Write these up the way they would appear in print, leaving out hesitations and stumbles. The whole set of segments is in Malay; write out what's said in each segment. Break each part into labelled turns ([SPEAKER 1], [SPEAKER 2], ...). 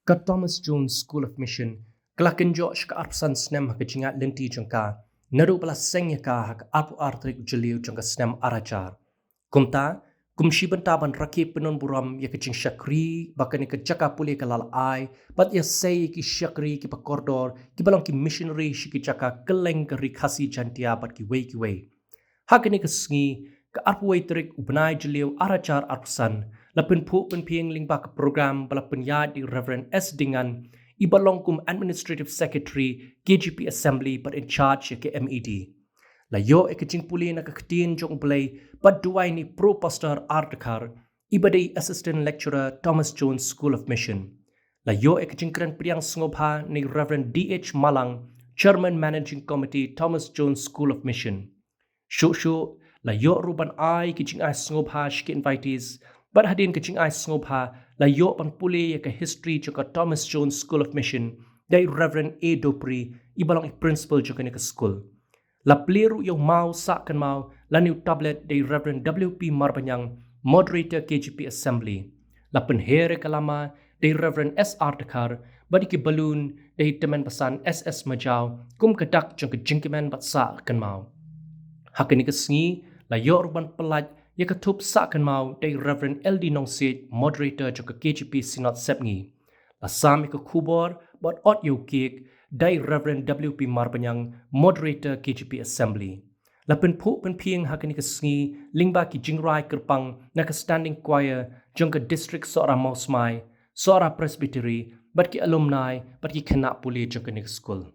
[SPEAKER 1] Ka Thomas Jones School of Mission, kelakin George ka arpsan snem haka jingat lenti jangka, naru pala sengya ka haka apu artrik jeliu jangka snem arachar. Kumta, kumshi bentaban rakip penon buram ya kecing syakri, bahkan ya kejaka pulih ke lal ai, bat ya say ki syakri ki pakordor, ki balong ki missionary ki jaka keleng ke rikasi jantia bat ki wei. Haka ni kesengi, ke arpuai terik ubenai jeliu arachar arpsan, lapin pu pen pieng lingba ke program balapin ya di Reverend S. Dingan, ibalong kum Administrative Secretary KGP Assembly but in charge ke MED. La yo ekajing puli na kaktiin jong play but duai ni Pro Pastor Artakar, ibadai Assistant Lecturer Thomas Jones School of Mission. La yo ekajing keren priang sngobha ni Reverend D.H. Malang, Chairman Managing Committee Thomas Jones School of Mission. Shuk la yo ruban ai kijing ai sngobha shki invitees, but hadin kijing ai sngobha la yo pan puli ya ka history joka Thomas Jones School of Mission, dai Reverend A. Dopri, ibalong i principal joka ni ka school. La pliru yung mau sa kan mau la new tablet day Reverend W.P. Marbanyang, moderator KGP Assembly. La penhere kalama day Reverend S. Artakar, badiki balloon day teman pasan SS Majau, kum kedak jang kejingkiman bat sa kan mau. Hakani kesengi la yo urban pelaj ya ketup sa kan mau day Reverend LD Nongsit, moderator jang KGP Synod Sepngi. La sami ke kubor bat ot yo kik, dai Reverend W.P. Marbanyang, moderator KGP Assembly. Lapin pu pen pieng hakani kesengi lingba ki jingrai kerpang na ka standing choir jangka district seora mausmai, seora presbytery, bat ki alumni, bat ki kena puli jangka ni school.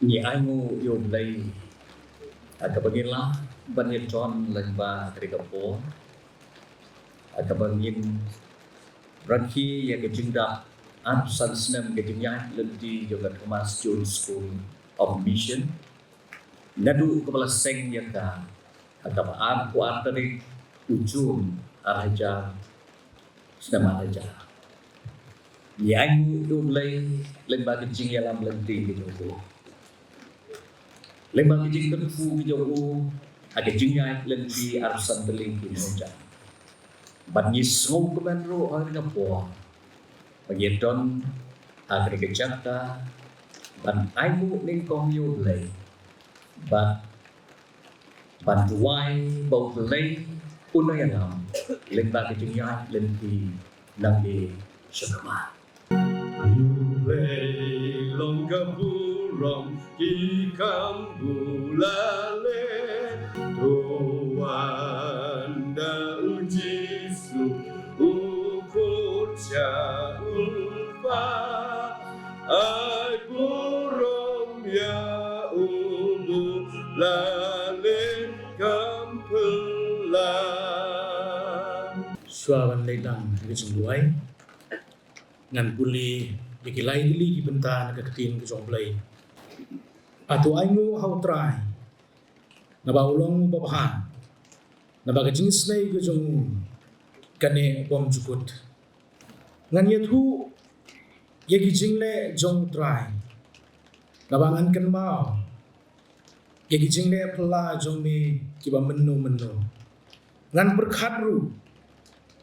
[SPEAKER 2] Ni aingu yo blai akabaginlah banir John lengba trikapo akabangin rakhi ya kejingda absan snem kejingya lendi yo Thomas Jones School of Mission nadu kepala seng ya ka akabaan ku antari ujung araja snem araja ni aingu yo blai lengba kejing ya lam lendi gitu. Lembang kijing terfu kijau ada jingai lendi arsan teling kinoja. Banyis ngom kemenro hari kapo. Bagian hari kejaka ban aimu ningkong yo lay. Ban tuai bau lay unayangam lembang kijingai lendi nangi syakama. Lay longgaburong ikam bulale tuanda ujisu ukur ulfa ai burong ya lale kampela suawan leidang kesembuhan ngan puli dikilai dili bentan keketin kesomblai atau aingu hau try naba ulong babahan naba kajing snai ke jong kane bom jukut ngan yathu yagi jingle jong try naba ngan kan mau yagi jingle pela jong me kiba menu ngan berkhadru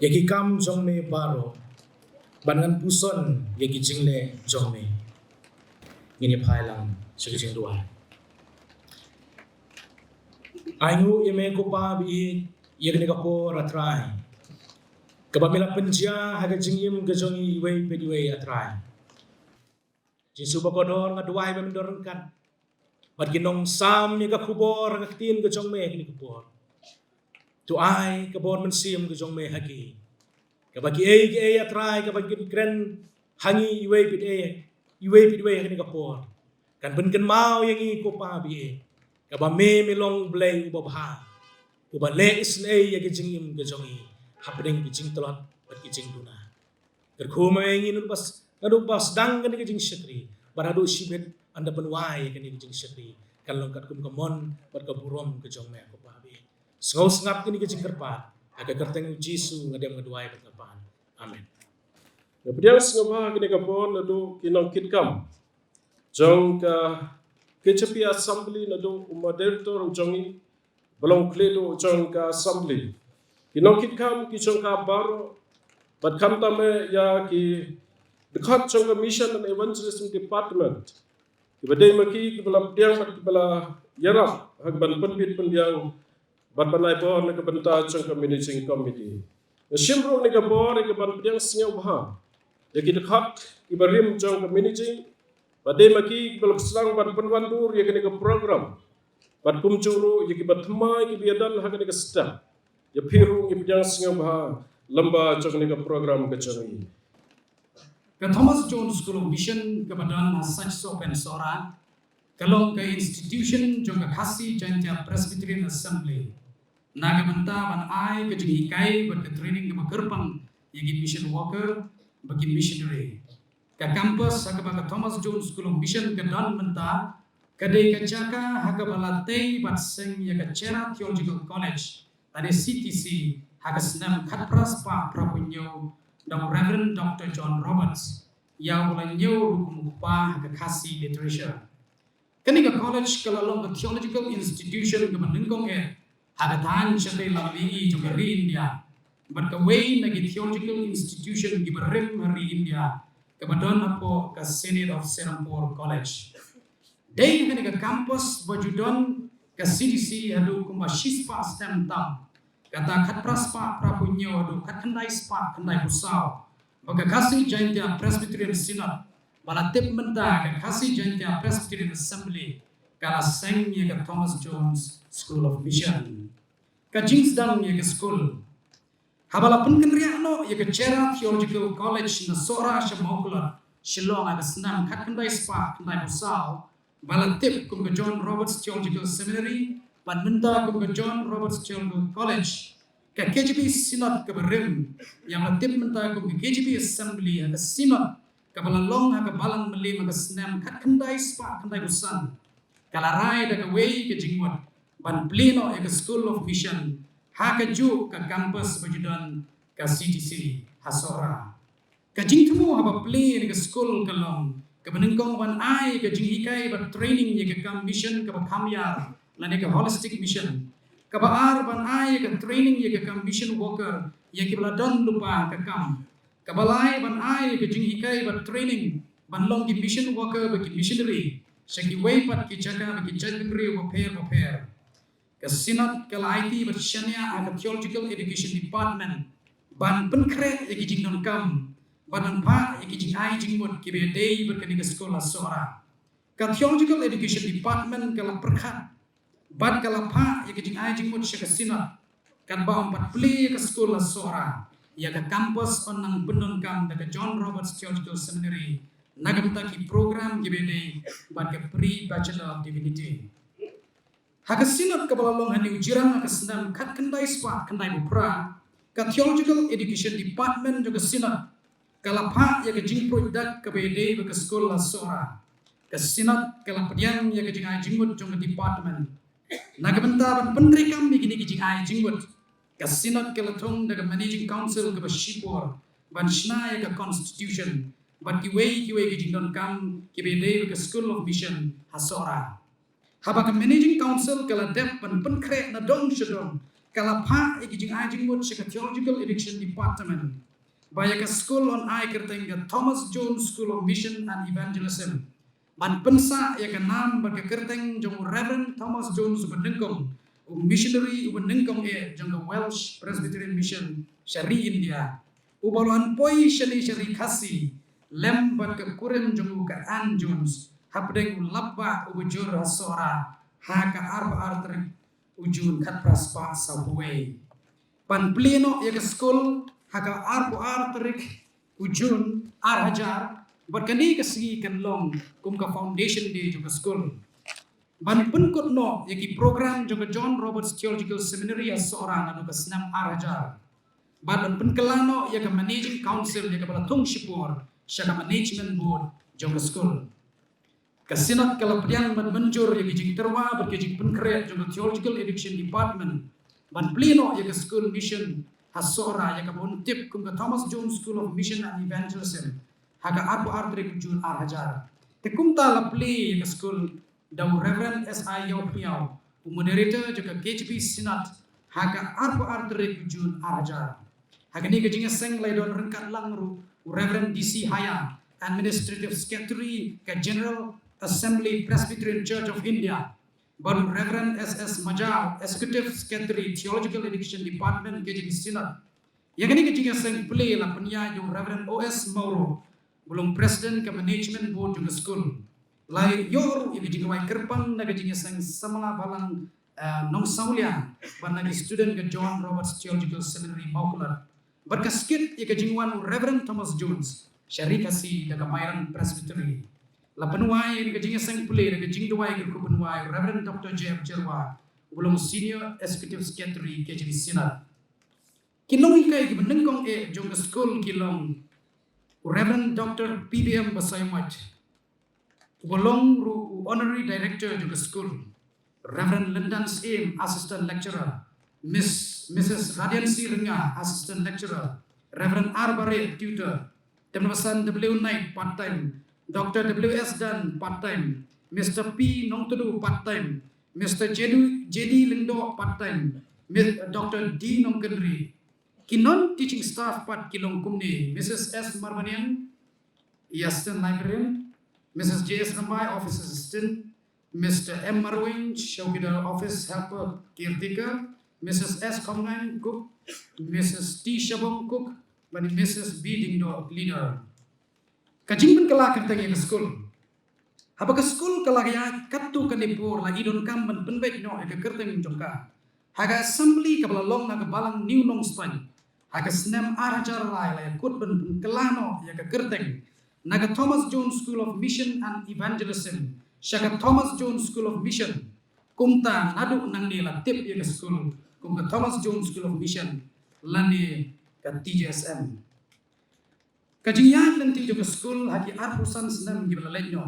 [SPEAKER 2] yagi kam jong me baro bangan puson yagi jingle jong me ngini phailang sekejing dua. Aingu yeme ko pa bi yegni kapo ratrai. Kabamila penjia haga jingim gajongi wei pediwei atrai. Jisu bakodor ngaduai bemendorkan. Bat ginong sam ni ka kubor ka tin ka jong me ni kubor. Tu ai ka bor man sim ka jong me haki. Ka bagi ki atrai ka bagi kren hangi iwe pit ni ka por. Kan ben kan mau yang i ko pa bi ka ba me long blay u ba u ba le isle ya ki jingim ka jong i hapding ki jing tolot bat ki jing duna. Ker khuma yang i nadu bas dang kan ki jing shetri. Baradu shibet anda penwai kan ni jing shetri. Kan long kat kum kamon bat ka burom ka jong me ko pa bi. Sngau ngap ni ki jing kerpat. Aga kerteng Jisu ngadem ngaduai bat kapan. Amin.
[SPEAKER 3] Kemudian sengapa kini kapon nado kinong kitkam. Jong ka KCP assembly nado moderator jongi belum kledo jong ka assembly. Kinong kitkam ki jong ka baro bat kam tame ya ki dekat jong ka mission and evangelism department. Ibadai maki ki bala diang bat bala yarap hak ban penbit pendiang bat banai bo na kabanta jong ka managing committee. Simbro ni kabor ke ban piang singaw baha. Ya kita khat ibarim jong managing badai maki belok selang ban panwandur ya kene ke program. Ban kumcuru ya ki batmai ki biadan ha kene ke sta. Ya piru ki piang singaw baha lamba jong ni ke program ke jong.
[SPEAKER 4] Ke Thomas Jones School of Mission ke badan Sach Sopen Sora kalong ke institution jong ke khasi Jantia Presbyterian Assembly. Naga banta ban ai ke jing hikai ber ke training ke kerpang yagi mission worker bagi missionary. Ke campus ha ke Thomas Jones School of Mission ke dan banta ke dei ke jaka ha ke balatei bat seng ya ke Chera Theological College tadi CTC ha ke senam khatpras pa prapunyo dan Reverend Dr. John Roberts yang mulai nyo hukum pa ha ke khasi literature. Kini ke college ke lalong ke theological institution ke menengkong Hagatan syate lambi juga hari India. Berkawai nagi theological institution di berim hari India. Kemudian apa ke Senate of Serampore College. Day kini ke kampus bajudon ke CDC adu kumba shispa stem tam. Kata khatpraspa prapunyo adu khatandai spa kandai pusau. Baka kasih Jantia Presbyterian Synod. Balatip menta ke kasih Jantia Presbyterian Assembly. Kala seng ye ke Thomas Jones School of Mission. Ka Jingsdang ye ke school. Habala penken riakno ye ke Chera Theological College na Sora Shamokula. Shillong aga senam kat kendai spa kendai pusau. Balatip kum ke John Roberts Theological Seminary. Ban menta kum ke John Roberts Theological College. Ka KGP Synod ke berim. Yang latip menta kum ke KGP Assembly aga Synod. Ka balalong aga balang melim aga senam kat kendai spa kendai pusan. Kalarai daga wei ke jingwat ban pleno ke School of Mission ha ke ju ke campus bajudan ke CTC Hasora ke jingtemu haba play ke school kalong ke benengkong ban ai ke jing hikai ban training ye ke kam mission ke kamyar lane ke holistic mission ke baar ban ai ke training ye ke kam mission worker ye ke bladon lupa ke kam ke balai ban ai ke jing hikai ban training ban long ke mission worker bagi missionary Segi way pat ki jaga bagi jagri pair. Ke Synod ke IT bersyania ada Theological Education Department. Ban penkre yaki jing non kam. Badan pa yaki jing ai jing mut ki bedei berkeni ke sekolah Sora. Ke Theological Education Department ke la perkhat. Ban ke la pa yaki jing ai jing mut ke Synod. Kan ba 4 pli ke sekolah Sora. Ya ke kampus onang benon kam ke John Roberts Theological Seminary. Nagamtaki program gibede ban ke pre-bachelor of divinity. Haka Synod ke balalong hani ujirang haka senam kat kendai spa kendai bupra. Ka Theological Education Department juga Synod. Kalapa ya ke jing produk ke bede ke sekolah Sora. Ka Synod ke lapadiang ya ke jing ai jingmut juga department. Nagamta ban penrikam begini ke jing ai jingmut. Ka Synod ke latong daga managing council ke Bashipur. Ban shna ya ke constitution. Ban kiwei ke jingdon kam kibede ke School of Mission Hasora. Haba ke managing council kala dep ban penkre na dong shadong kala pa ke jing ai jingmut ke Theological Education Department. Baya ke school on ai kerteng ke Thomas Jones School of Mission and Evangelism. Ban pensa ya ke nam ban ke kerteng jong Reverend Thomas Jones benengkong missionary benengkong jong Welsh Presbyterian Mission Syari India. Ubaluan poi syari khasi lem ban ke kuren jong ke Ann Jones hapdeng labba ubujur hasora haka arba artrik ujun kat praspa sabuwe pan pleno ya school haka arba artrik ujun arhajar berkani kesegi kenlong kum ka foundation di juga school ban penkut no yaki program juga John Roberts Theological Seminary seorang anu kesenam arhajar ban penkelano yaka managing council yaka balatung shipur syaka management board juga school kasinat kalapdian ban menjur yaki jing terwa berkejing penkret juga theological education department ban pleno yaka school mission hasora yaka bontip kum ka Thomas Jones School of Mission and Evangelism haga arbu artri kujun arhajar tekumta lapli yaka school daw Reverend S.I. Yau Piau moderator juga KHP Senat haga arbu artri kujun arhajar haga ni kejing seng laidon rengkat langru Reverend D.C. Haya Administrative Secretary ke General Assembly Presbyterian Church of India baru Reverend S.S. Majau Executive Secretary Theological Education Department KJP Senat yang ini kejing seng play la penyayo Reverend O.S. Mauro belum Presiden ke Management Board juga school lai yor yang kejing wai kerpang na kejing seng samala balang nong saulia ban nagi student ke John Roberts Theological Seminary Maukular berkaskit yang kejing wan Reverend Thomas Jones syarikasi daga Mairan Presbytery la penuai yang kejing seng play daga kejing duai ke penuai Reverend Dr. J.F. Jerwa belum Senior Executive Secretary KJP Senat kilong ikai ki benengkong jong ke school kilong Reverend Dr. PBM Basaymat Bolong Honorary Director juga school Reverend Lindan Aim Assistant Lecturer Mrs. Radiansi Renga Assistant Lecturer Reverend R. Bare Tutor Temnasan W. Knight Part-Time Dr. W.S. Dan Part-Time Mr. P. Nongtudu Part-Time Mr. J.D. Lindo Part-Time Dr. D. Nongkenri Kinon teaching staff pat kilong kumni Mrs. S. Marmanian Assistant Librarian Mrs. J.S. Rambai Office Assistant Mr. M. Marwin Shawgida Office Helper Caretaker Mrs. S. Komngan Cook Mrs. T. Shabong Cook dan Mrs. B. Dingdo Leader kajing pun kelak kertanya ke school apa ke school kelak ya katu kanipur lagi don kamban penbaik no ke kertanya jongka haga assembly ke balalong na ke balang new nong span haga senam arhajar lai kut ben kelano ya ke kerteng naga Thomas Jones School of Mission and Evangelism syaka Thomas Jones School of Mission kumta nadu nang nila tip ya ke school kumta Thomas Jones School of Mission lani ke TJSM kajingan nanti juga school hagi arpusan senam gibala lenyo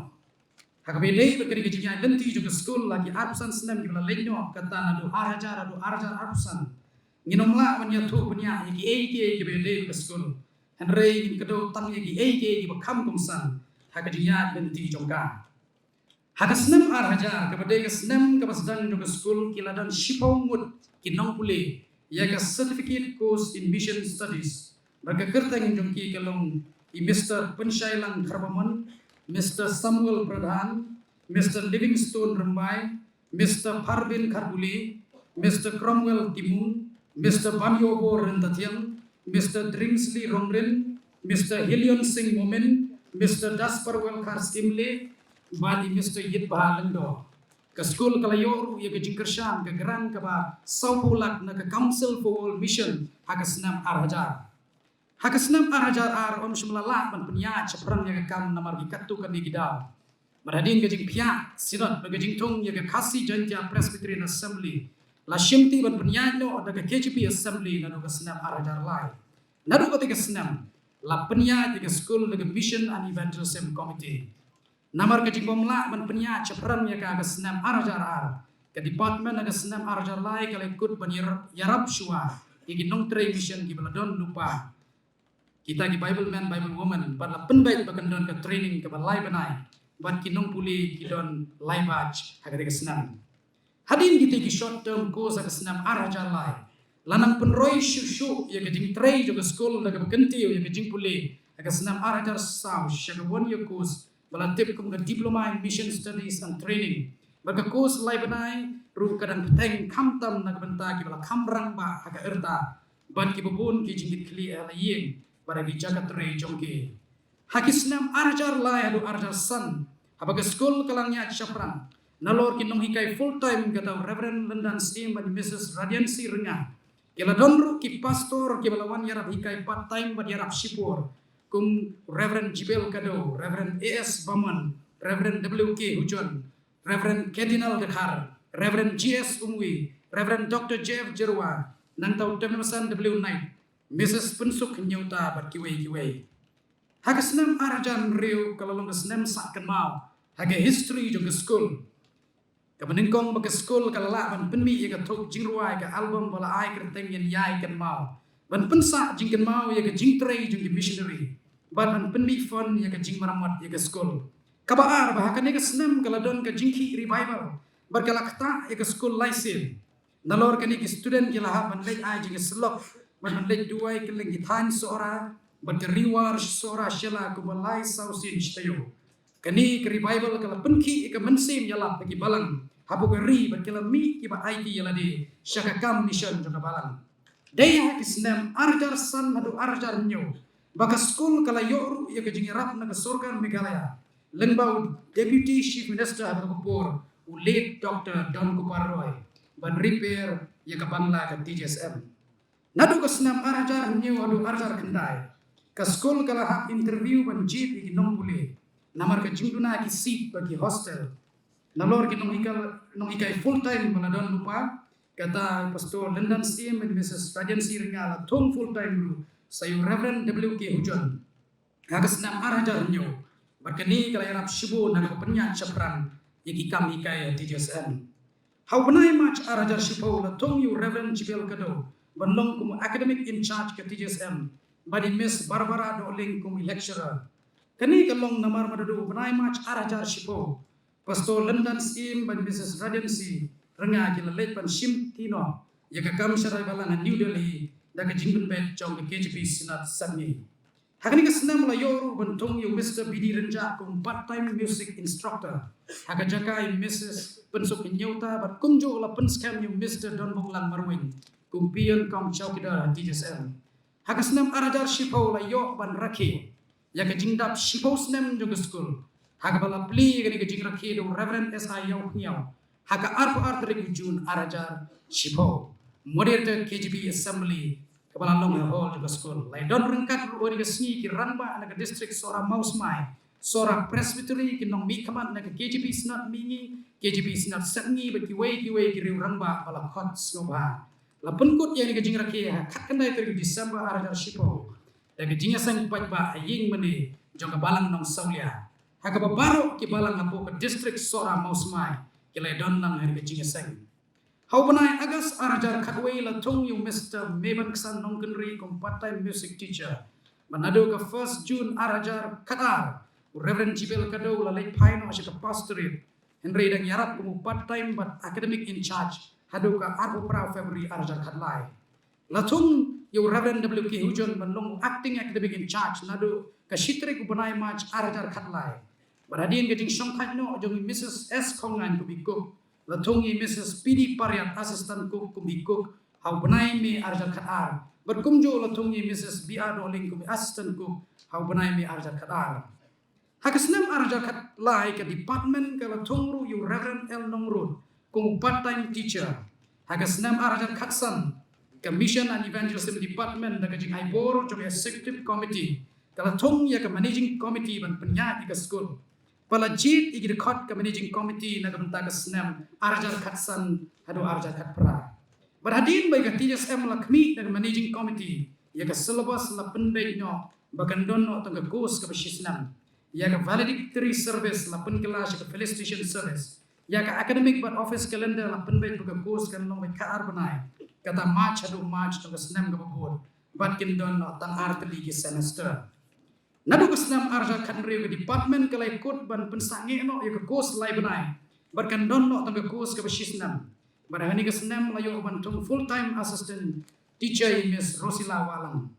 [SPEAKER 4] haga bedai berkali kajingan nanti juga school lagi arpusan senam gibala lenyo kata nadu arhajar arpusan nginomla menyatu punya iki bedai ke school Henry kedua tang iki bakam kumsan haga jinya nanti jongka haga senam arhajar kepada ke senam ke pasdan juga school kiladan shipongmut kinong pule ya ke certificate course in mission studies baga kertang jongki kelong Mr. Penshailang Karbamon Mr. Samuel Pradhan Mr. Livingstone Rambai Mr. Parvin Karbuli Mr. Cromwell Timun Mr. Bamyobo Rentatiang Mr. Drimsley Romrin Mr. Helion Singh Momen Mr. Dasparwell Karskimle badi Mr. Yitbah Lendo ke school kalayor ya ke jingkershan ke geran ke ba saupulak na ke Council for World Mission hagasnam arhajar hagasnam arhajar ar om shumlala ban penya chapran ya ke kam namar gikatu kan digidal Madadin ke jing pia sinat ke jing tong ya ke Kasi Janja Presbyterian Assembly la shimti ban penyanyo da ke KJP Assembly na ke senam arhajar lai nadu ke senam la penya ke school ke Mission and Evangelism Committee namar ke jing bomla ban penya chapran ya ke senam arhajar ar ke department ke senam arhajar lai ke ikut ban yarab shua ki nong tray mission ki baladon lupa kita ki Bible man Bible woman ban la penbait bakandon ke training ke balai banai ban ki nong puli ki don lai batch ha ke senam hadin kita ki short term course ke senam arhajar lai lanang penroi shushu ya ke jing tray juga school da ke bekenti ya ke jing puli ke senam arhajar sau shaga 1 year course balatip kum ke diploma in mission studies and training baka course lai banai ru kadang peteng kamtam na benta ki bala kamrang ba ha ke erta ban ki bubun ki jing kli ala yeng pada ki jagat tray jongki hakisnam arhajar lai adu arhajar san Habaga school kalangnya syapran. Nalor kinong hikai full time kata Reverend Lendan Sim dan Mrs. Radiansi Renga. Kila donru ki pastor ki balawan yarap hikai part time bad yarap sipur. Kum Reverend Jibel Kado, Reverend A.S. Baman, Reverend W.K. Hujon, Reverend Cardinal Dekhar, Reverend G.S. Umwi, Reverend Dr. J.F. Jerwa, nang tau Temesan W. Knight, Mrs. Pensuk Nyauta bad kiwei. Haga senam arajan riu kalau long senam sak kenal. Haga history juga school. Kapaningkong baka school kalala ban penmi ya ka tok jingruai ka album bala ai kerteng yen yai kan mau. Ban pensa jing kan mau ya ka jingtrei jing missionary. Ban penmi fon ya ka jing maramat ya ka school. Kabaar bahkan ya ka senam kaladon ka jingki revival. Berkala kata ya ka school laisin. Nalor kan ya student ya lah ban lek ai jing selok. Ban lek duai ka lek githan seorang. Ban ka riwar seorang syala ku balai sausin shtayo. Kani ke revival kala penki ke mensim yala bagi balang habu geri berkala mi ki ba aiki yala di syakakam mission juga balang daya kisnam arjar san hadu arjar nyo baka school kala yoru ya ke jingirap na kesurgan Meghalaya lengbau deputy chief minister hadu kupur ulit Dr. Don Kuparoy ban repair ya ke bangla ke TJSM nadu kesnam arjar nyo hadu arjar kendai ke school kala hak interview ban jeep iki nong boleh namar ka jingduna ki seat bagi hostel nalor ki nong ikai full time maladon lupa kata pastor Lendan Sim and Mrs. Radiansi Renga thong full time lu sayu Reverend W.K. Hujon hagas nam arajar nyo barkani kala yarap shibo na penyak syapran yaki kam ikai TJSM how benai match arajar shibo la thong yu Reverend Jibel Kado banlong kum academic in charge ka TJSM badi Miss Barbara Doling kum lecturer kani kalong namar madadu benai match arajar shipo pastor Lendan Sim ban Mrs. Radiansi Renga kila late ban shim tino ya ka kam sharai balang New Delhi da ka jingun bet chong KGP Sinat Sami hakani ka snam la yoru ban tong yu Mr. BD Renja kum part time music instructor haka jakai Mrs. Pensuk Nyauta bat kumjo la penskam yu Mr. Don Buklang Marwin kum pion kam chowkidar TJSM haka snam arajar shipo la yo ban rakhi ya ke jingdap shipos nem juga school haga bala pli gani ke jingra ke do Reverend S.I. Yaw Hiyaw haga arpo artrik jun arajar shipo moderator KGB assembly ke bala long hall juga school lai don rengkat ori ke sni ki ranba na ke district sora mausmai sora presbytery ki nong mi kaman na ke KGB snat mingi KGB snat sangi ba ki wei ki riu ranba bala khot snoba la penkut yang ke jingra ke khat kendai ter December arajar shipo Daga jinya sang pajba aying meni jongka balang nong saulia. Haka babaro ki balang ngapo ke district sora mausmai kilai don nang hari jinya sang. Hau benai agas arajar katway la tong yu Mr. Meban Ksan nong kenri kum part-time music teacher. Manado ke 1 June arajar katar. Reverend Jibel Kado la late paino asya ke pastorit. Henry dang yarap kum part-time but academic in charge. Hado ka arbo pra February arajar katlai. Latung yu Reverend W.K. Hujon manlong acting academic in charge nado ka shitre ku banai match arajar khatlai baradin getting song no jong Mrs. S. Kongan ku bikuk latung i Mrs. P.D. Paryat assistant cook ku bikuk how banai mi arajar khatar berkumjo latung i Mrs. B.R. Doling ku assistant cook how banai mi arajar khatar hakasnam arajar khatlai ka department ka latung ru yu Reverend L. Nongrud ku part-time teacher hakasnam arajar khatsan Commission and Evangelism Department da kajing aibor jong executive committee kala thong ya ka managing committee ban penya di school pala jit igi record ka managing committee na gamta ka snam arjar khatsan hadu arjar khatpra berhadin bai ka TJSM lakmi da managing committee ya ka syllabus la pendai no bagandon no tang course ka basisnam ya ka valedictory service la pen kelas ka felicitation service ya ka academic but office calendar la pendai ka course kan no ka arbanai kata March hadu March to kesnam ka babur bat kin don no tang artli ki semester nadu kesnam arja kan re ke department kalai kod ban pensange no ya ke course lai banai bat kan don no tang course ka basisnam barani kesnam la yo ban tung full time assistant teacher Miss Rosila Walang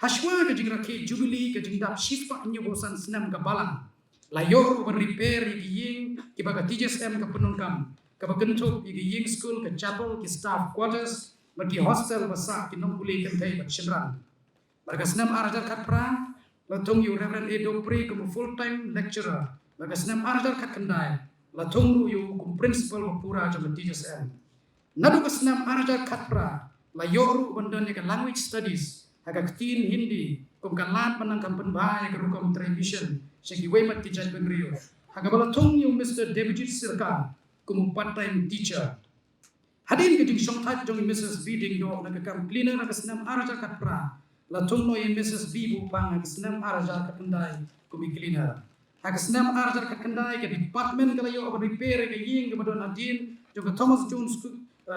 [SPEAKER 4] hashwa ke jingra ke jubilee ke jingdap shifa nyu bosan snam ka balang la yo ban repair ki ying ki baga TJSM ka penungkam ka bagentuk ki ying school ke chapel ki staff quarters bagi hostel besar ki nong boleh kentai bat shenran barga senam arajar khatpra latung yu Reverend A. Dopri ke full time lecturer baga senam arajar kat kendai la tongru yu kum principal pura jong TSM nadu ka senam arajar kat pra la yoru bandan ka language studies haga tin Hindi kum kan lat panang kam penbaya ka rukom television segi wemat ki jaj bengrio haga bala tong yu Mr. Devjit Sirka kum part time teacher hadin ke jing song tat jong Mrs. B ding do na kam cleaner na senam arajar kat pra la tong no Mrs. B bu pang na senam arajar kat kendai kum cleaner haga senam arajar kat kendai ke department kala yo abadi pere ke ying ke badon adin jong Thomas Jones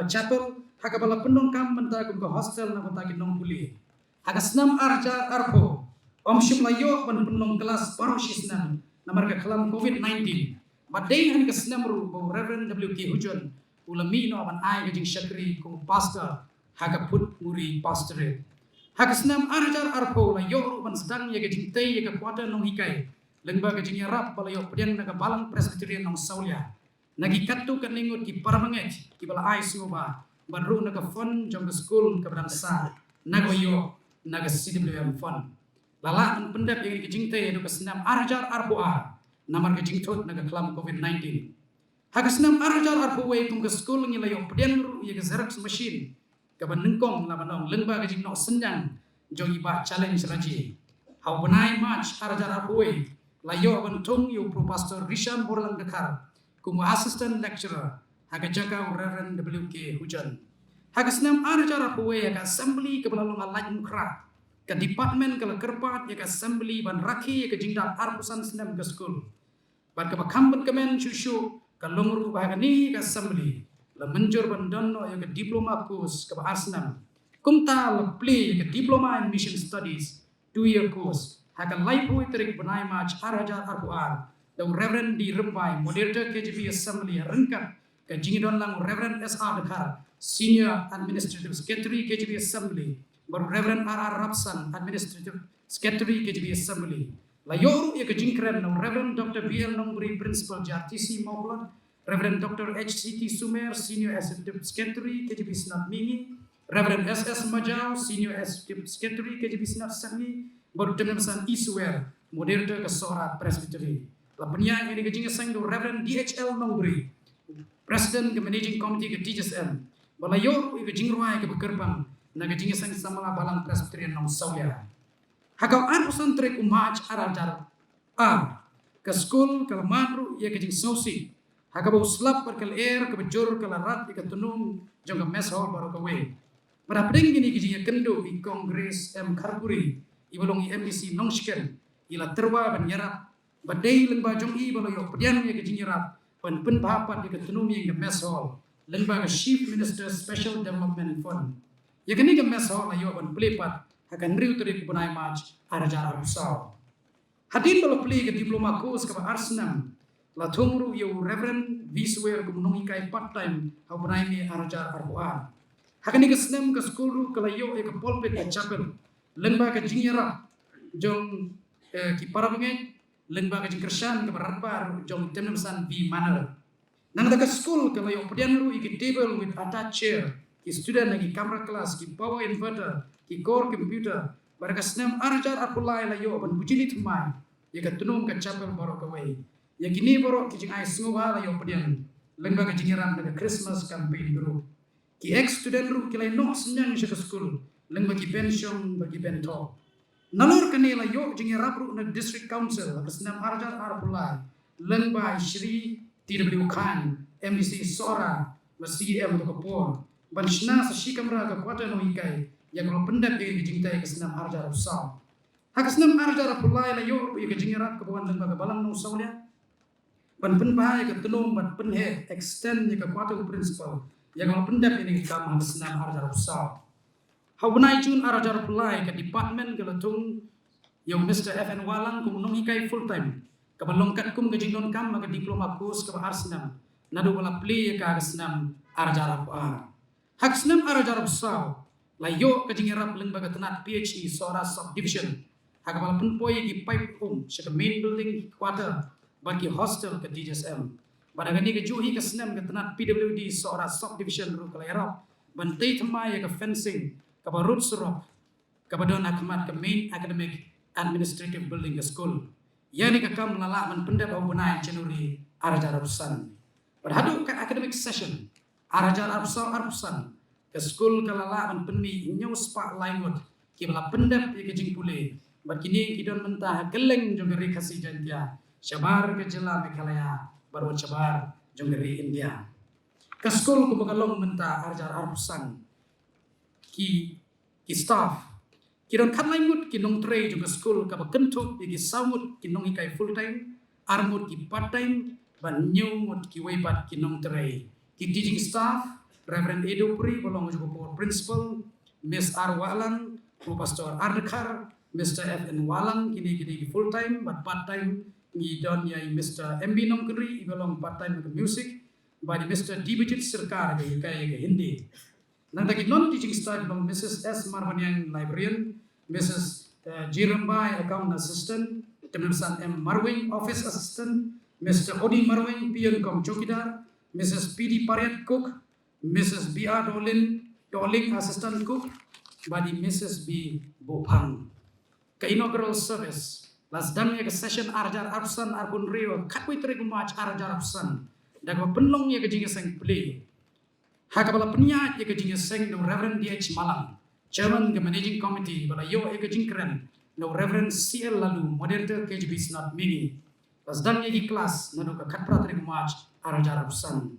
[SPEAKER 4] Chapel haga bala pendong kam menta kum ke hostel na kota ki nong puli haga senam arajar arpo om shim la yo ban pendong kelas baru sisnam namar ke kelam COVID-19 badai han ke senam ru bo Reverend WK Hujon ulami no ban ai ke jing syakri kum pastor haga put muri pastorate haga senam arajar arpo la yo ru ban sedang ye ke jing tei ye ke kuata nong hikai lengba ke jing rap bala yo pedian naga balang presbyterian nong saulia nagi katu kan lingut ki paramanget ki bala ai suba baru naga fon jong school ke bangsa naga yo naga CWM fon lala an pendap yang ke jing tei ke senam arajar arpo namar ke jing thot naga kelam COVID-19 haga senam arajar arpo we kum ke school ngi la yo pedian ru ye ke xerox machine ke ban nengkong la banong lengba ke jing no senjang jong iba challenge raji hau benai match arajar arpo we layo bantung yu pro pastor Risham Borlang Dekar kumu assistant lecturer haga jaga Reverend WK Hujan haga senam arajar apuwe haga assembly ke belalong alaj mukra ke department ke kerpat ya ke assembly ban raki ya ke jingdap arpusan senam ke school ban ke bakamban kemen shushu ke longru haga ni ke assembly la menjur ban donno ya ke diploma course ke asnam kumta la play ya ke diploma in mission studies 2-year course haga laipu terik benai mach arajar arpuar dong Reverend di Rembai moderator KJB Assembly rengkat ke jingidon lang Reverend SR Dekar Senior Administrative Secretary KJB Assembly baru Reverend RR Rapsan Administrative Secretary KJB Assembly layoru ya ke jingkren dong Reverend Dr. BL Nongbri Principal JRTC Mauplan Reverend Dr. HCT Sumer Senior Executive Secretary KJB Senat Mingi Reverend SS Majau Senior Executive Secretary KJB Senat Sangi baru Temnesan Iswer moderator ke Sorat Presbytery la penyak ini ke jingasang do Reverend DHL Nongbri President ke Managing Committee ke TSM balayor ke jingruai ke bekerbang na ke jingasang samala balang Presbyterian nong saulia hakau arpusan trek umaj arajar ke school ke madru ya ke jing sosi hakau slap perkel air ke bejur ke larat ke tunung jong ke mess hall baru ke we pada peding ini ke jinga kendo di Kongres M Karburi ibalong MBC Nongsken ila terwa ban yarap badai lengba jong i balo yo pedian ye ke jingrap pen papat ye ke tunum ye ke mess hall lengba ke Chief Minister Special Development Fund ye ke ni ke mess hall ayo ban plepat akan riu teri ke benai mach arajar arusau hadin balo play ke diploma course ke Arsenam la thongru yo Reverend Viswer ke menungi kai part time au benai ni arajar arbuan hakani ke senam ke school ru ke layo ye ke pulpit ke chapel lengba ke jingrap jong ki parabangai lengba ke jingkersan ke beratbar jong temnesan bi manner nang daga school ke layo pedian lu iki table with attached chair ki student lagi kamera kelas ki power inverter ki core computer baraka senam arajar apulai layo ban bujili thmai ye ka tunum ke chapel baro ke wei ye kini baro ki jing ai sunga layo pedian lengba ke jingiran daga Christmas campaign group ki ex student ru ki lay no senyang ke school lengba ki pension bagi bento nalor kanela yo jingi rapru na district council senam arajar arpulai lengba Shri TW Khan MDC Sora CM to kapor banshna sa shikamra ka kwata no ikai ya kalau pendap ye jintai ke senam arajar usau hak senam arajar arpulai la yo ye ke jingi rap ke bawan lengba ke balang no saulia ban penbahaya ke tenum ban penhe extend ye ke kwata principal ya kalau pendap ini kam senam arajar usau Hawnai Jun arajar pulai ke department ke letung yang Mr. FN Walang kum nongi kai full time ke balongkat kum ke jingnon kam ke diploma course ke Arsenam nadu wala play ke Arsenam arajar apa hak senam arajar besar layo ke jingerap lengba ke tenat PhD Sora subdivision hak bala penpoi ki pipe ke main building quarter bagi hostel ke DJSM pada gani ke juhi ke senam ke tenat PWD Sora subdivision ru ke lerap bantai thmai ke fencing kabarut surok kabadon akmat ke main academic administrative building ke school Yani kakam lala man pendap abunai Januari arajar arusan. Berhadu ke academic session arajar arusan ke school kalala man penmi news pak lainut ki bala pendap ye kejing pule. Bat kini kidon mentah geleng jongeri kasih jantia. Syabar ke jela Meghalaya baru syabar jongeri India. Ke school ku bagalong mentah arajar arusan ki staff kiron kan langut ki nong tray juga school ka bakentuk ki samut ki nong ikai full time armut ki part time ban nyumut ki waibat ki nong tray ki teaching staff Reverend Edo Puri bolong juga principal Miss R Walang Pastor Ardekar Mr. F.N. Walang kini ki full time but part time ni don yai Mr. MB Nongkeri bolong part time ke music by Mr. Dibijit Sirkar ke Hindi. Nang tagi non-teaching staff belong Mrs. S. Marwanian, librarian, Mrs. Jirembai, account assistant, Tenusan M. Marwing, office assistant, Mr. Odi Marwing, pion kom chokidar, Mrs. P.D. Pariat, cook, Mrs. B.R. Doling, assistant cook, badi Mrs. B. Bopang. Ke inaugural service, las dan ke session arjar absan arbun rio, katwi terigu mach arjar absan, dagwa penlong ya ke jingeseng play. Hakabala penyaat ya kejing seng no Reverend D.H. Malang, Chairman ke Managing Committee bala yo ya kejing keren no Reverend C.L. Lalu, Moderator KGB Snot Mini. Las dan ya di kelas nado ke katprat ring march arajar absan.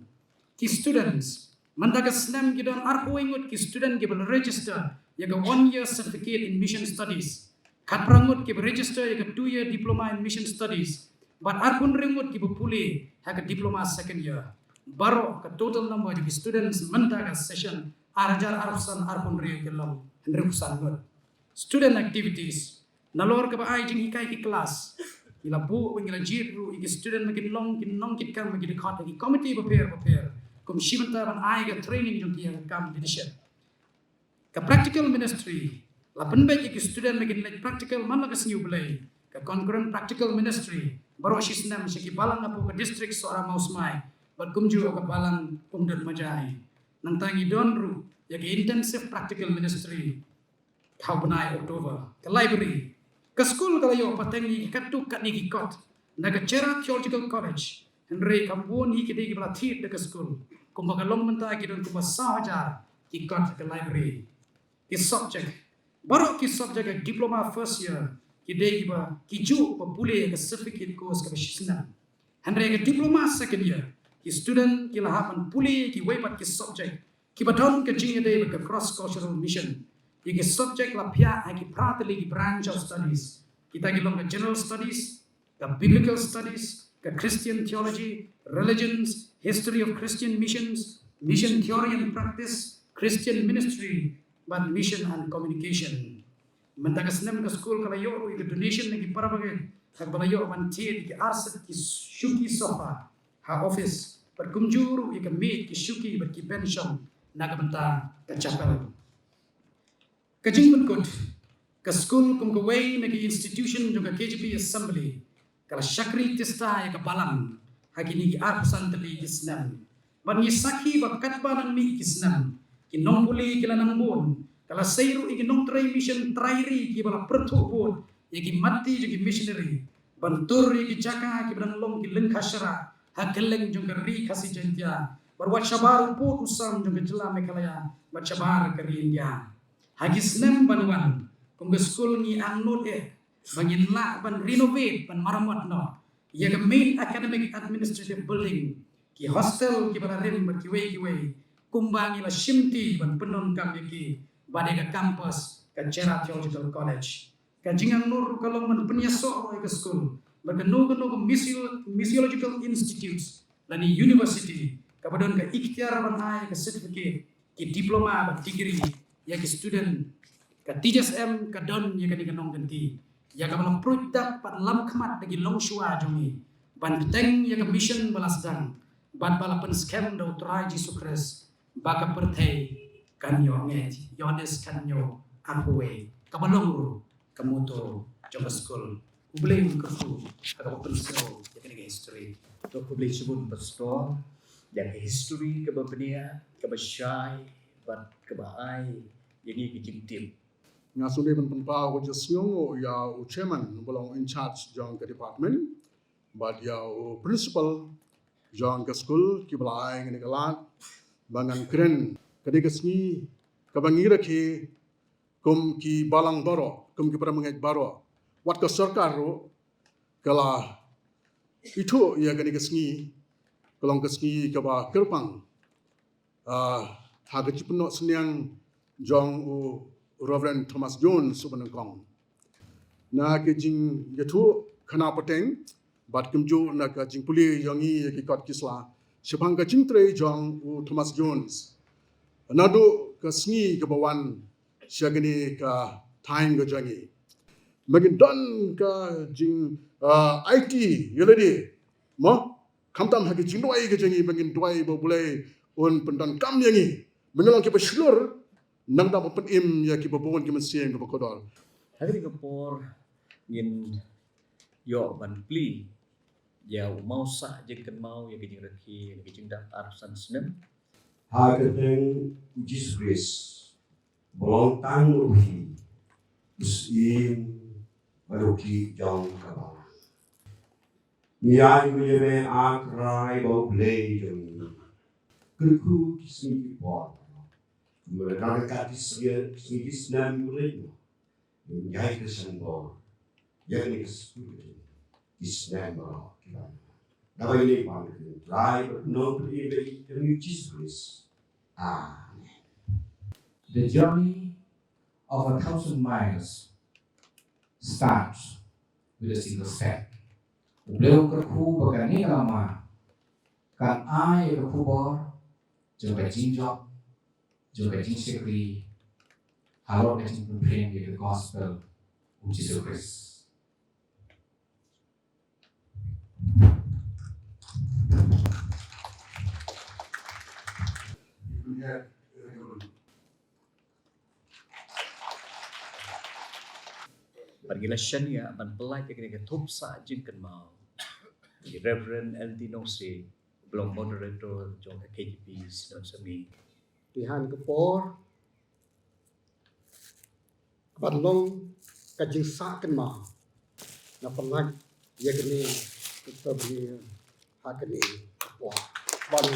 [SPEAKER 4] Ki students mandaga snem gidon arpo ingut ki student ke register ya ke 1 year certificate in mission studies. Katprangut ke register ya ke 2 year diploma in mission studies. But arpun ringut ki bupuli ha ke diploma second year. Baru ke total number of students mentaga session arajar arsan arpun rio kelong henrusan god student activities nalor ke baai jing hikai ki kelas ila bu ngila jiru iki student makin long kin nong kit kam makin dekat iki committee prepare kum shimanta ban ai ga training jong ki kam leadership ke practical ministry la penbaik iki student makin like practical man la kesniu belai ke concurrent practical ministry baru shisnam shiki balang apu ke district seorang mausmai Bat kumju ke balang umdut majai. Nantangi donru ya ke intensive practical ministry. Kau benai Oktober ke library. Ke school kalau yo patengi katuk kat ni kikot. Naga Cera Theological College. Henry Kambun hi kidi kibla tit ke school. Kumba kalong mentah kidon kumba sahajar kikot ke library. Ki subject. Baru ki subject ke diploma first year. Kidi kiba kiju papule ke certificate course ke shisna. Henry ke diploma second year. Ki student ki lahapan puli ki webat ki subject ki badon ke jinga day ke cross cultural mission ki subject la pia ki prateli ki branch of studies kita ki long ke general studies ke biblical studies ke Christian theology religions history of Christian missions mission theory and practice Christian ministry but mission and communication mentagas nem ke school kala yo ki donation ki parabage kag balayo man ti ki arset ki shuki sofa ha office berkumjuru ika meet ki shuki ber ki pension naga benta ke chapel kajing benkut ke school kum ke way nagi institution juga KGB assembly kala syakri tista ya ke balang hagini ki arpusan teli kisnam ban ni saki bakat banan mi kisnam ki nombuli kila nangbon kala seiru iki nong tray mission trairi ki bala pertu bon iki mati juga missionary bantur iki jaka ki bang long ki lengkashara hakeleng jongeri kasih jantia berbuat syabar pun usam jongger jela Meghalaya buat syabar keri India hagis nem banuan kongge school ni angnut bangin la ban renovate ban maramat no ya ke main academic administrative building ki hostel ki balarim ki way kumbangi la shimti ban penon kam ki badega campus ke Cera Theological College ke jingang nur kalau men penyesok ke school bergenu ke missiological institutes dan university kemudian ke ikhtiar banai ke certificate ke diploma dan degree ya ke student ke TSM ke don ya ke dikenong ganti ya ke balang produk pat lam kemat bagi long shua jongi ban peteng ya ke mission balas dan ban balapan scam do try Jesus Christ baka pertei kan yo nget yones kan yo arwe kabalong kamuto job school Ubeleng kerfu agak pensel ya kena history
[SPEAKER 5] to kubli sebut pastor yang history ke benia ke basyai bat ke baai yang ini kecil
[SPEAKER 6] Ngasuni penpa which is nyongo ya chairman belong in charge jong ke department, but ya principal jong ke school ki belai ngani kalat bangan keren kadi kesni kabangira ki kum ki balang baro kum ki pramangaj baro wat ka sarkar ro kala itu ya kadi kesni kalong kesni ka ba kerpang haga cipuno senyang jong Reverend Thomas Jones subanangkong na ke jing yatu khana pateng bat kimju na ka jing puli yongi ki kot kisla sipang ka jing tre jong Thomas Jones nadu ka sngi ka bawan syagani ka time ga jangi magin don ka jing IT yeledi mo kamtam hagi jing doi ga jangi magin doi bo bulai un pendan kam yangi mengelong ki beslur nang da pen im ya ki babon ki mesieng ka bakodol
[SPEAKER 5] Hari kapor ngin yo ban pli ya mau sa je kan mau ya kijing reki ya kijing dak arsan senem
[SPEAKER 7] Hagadeng Jesus Grace bolong tang ruhi usim maruki jong kabang Miyai miyeme akrai bau play jong kerku kisni pot mereka kisni kisnan mulai Miyai kesan bau yang ni kisnan bau kiban Dapat ini pamit try but no believe in Jesus Grace. Amen.
[SPEAKER 8] The journey of 1,000 miles starts with a single step. Beliau kerku begani lama, kan ai kerku bor, juga jinjok, juga jinsekri, harap yang proclaim the gospel of Jesus Christ.
[SPEAKER 5] Pergilasan ya ban pelai ke kene top sa jing kan mau Reverend Eldino C belum moderator jong KGP dan semi
[SPEAKER 9] Tuhan kepor kepadlong kajing saken ma na pelag ya kini kita beri hakini kepor bani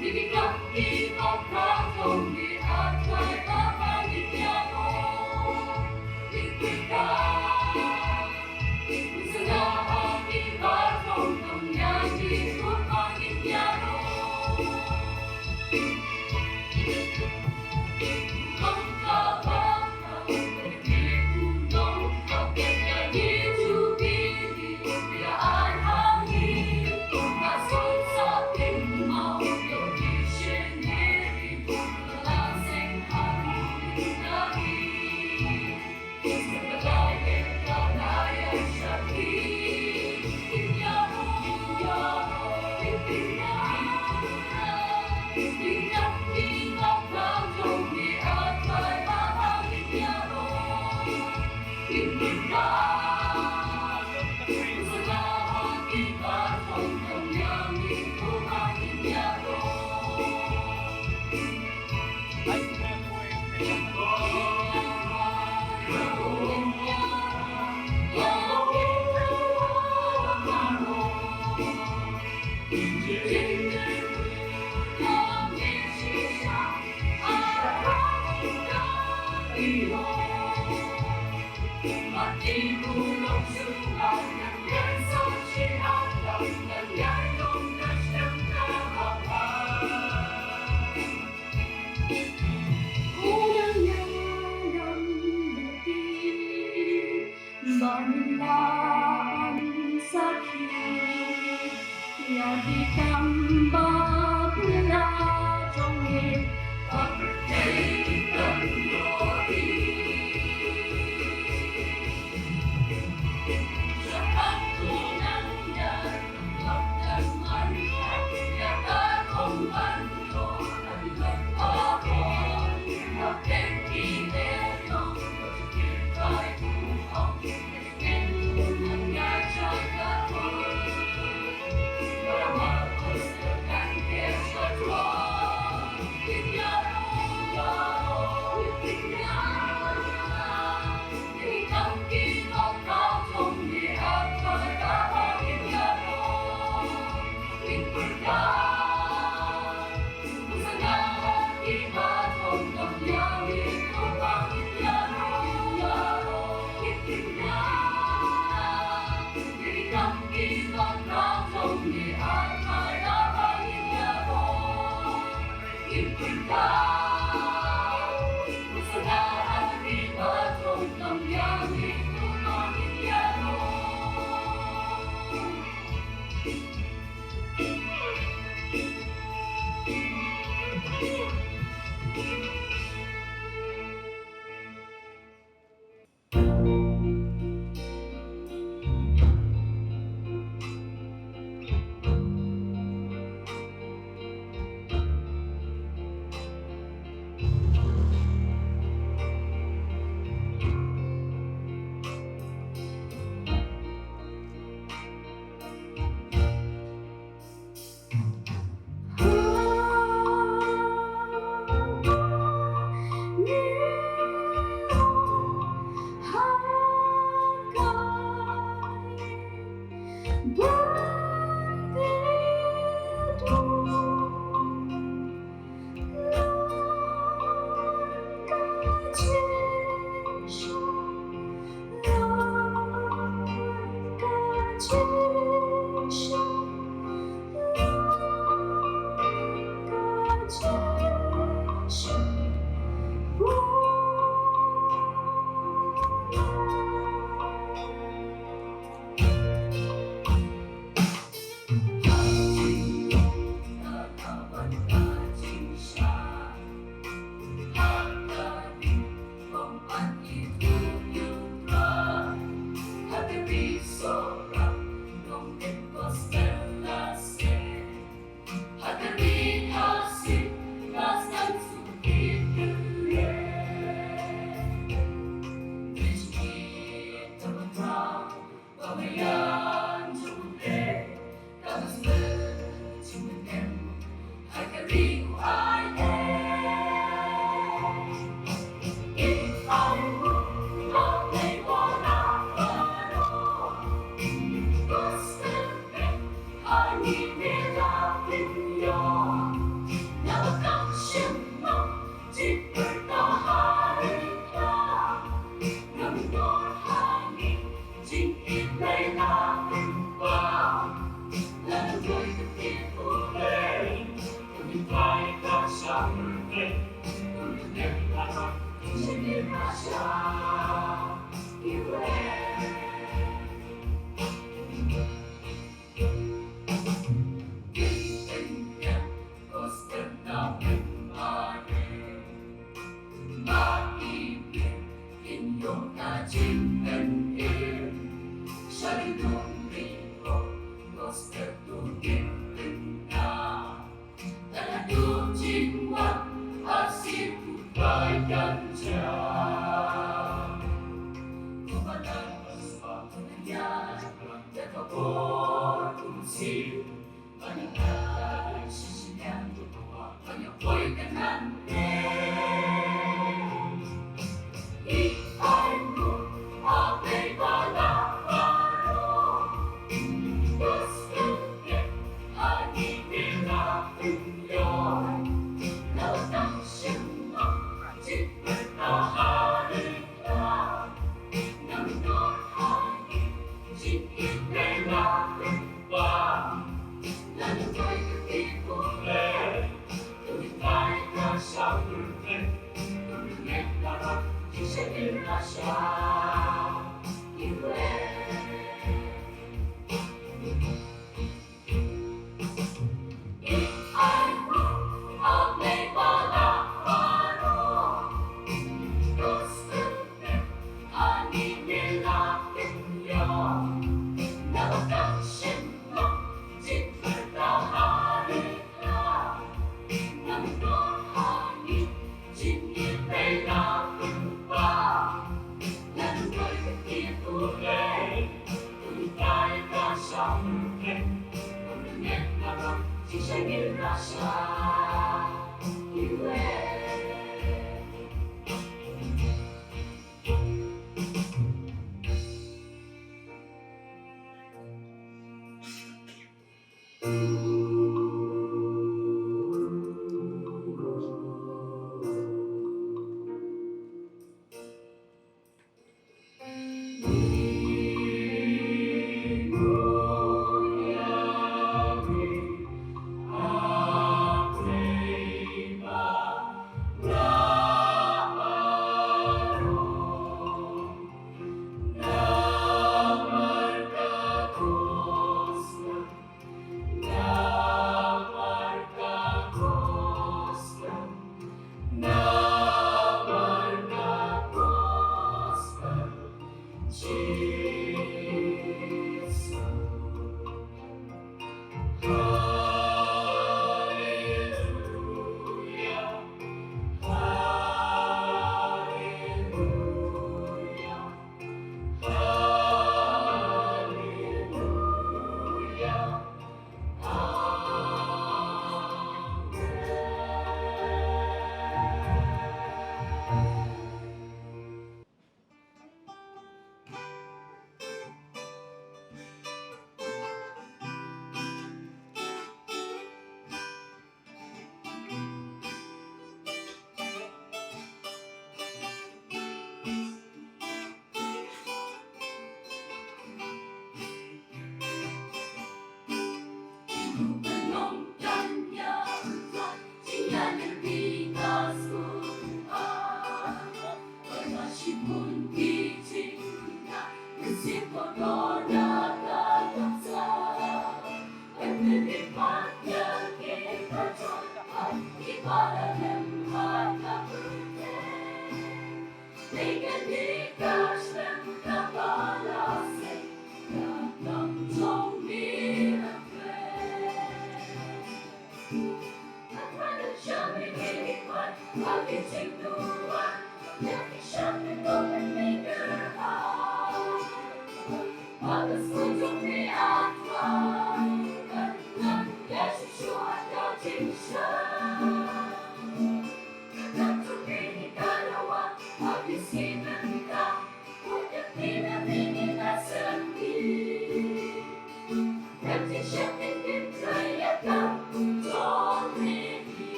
[SPEAKER 10] Give me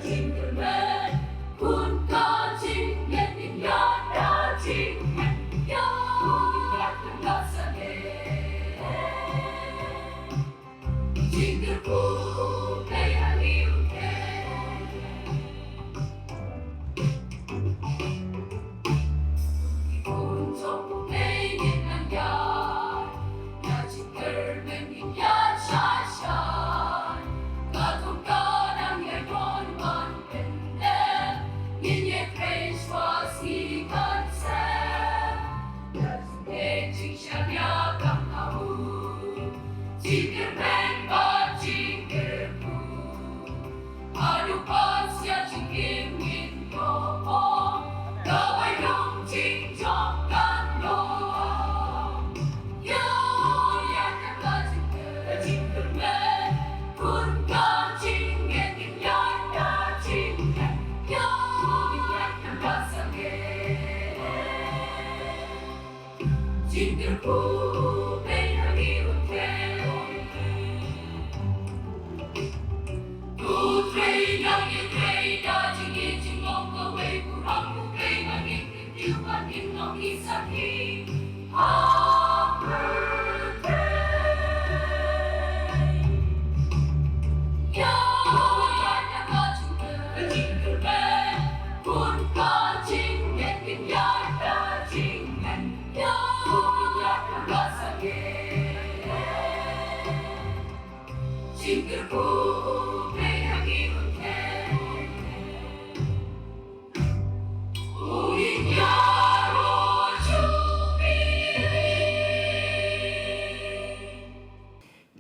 [SPEAKER 10] Jingle bells.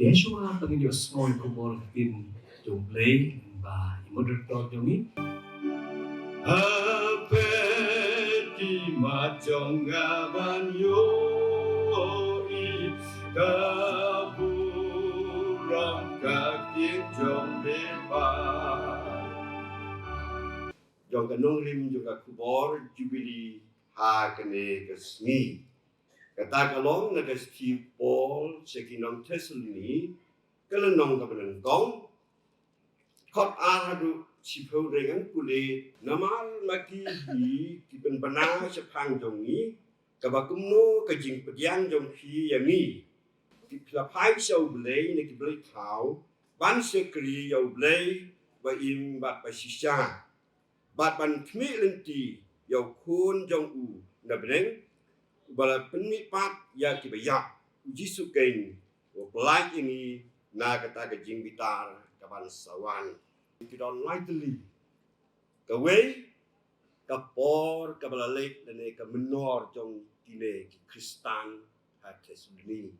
[SPEAKER 5] Dia semua pengen dia semua kubur in jumlah bah moderator jongi.
[SPEAKER 7] Apeti macong gaban yo i kapuram kakit jong bebas. Jong kanong lim juga kubor jubili ha kene kesni. Kata kalong na Steve Paul sekinong Tesalini kalanong kabalang kong kot aradu sipau dengan kulit namal maki hi kipen panah sepang jongi kabakumno kajing pediang jong hi yangi kiplapai sau belai ne kiblai thau ban sekri yau belai ba im bat pasisha bat ban khmi lenti yau khun jong u na breng bala penmipat ya kibayak jisu kain belai ini na kata kajing bitar kaban sawan kita lightly kawai kapor kabalalek dan ka menor jong tine Kristan hates ni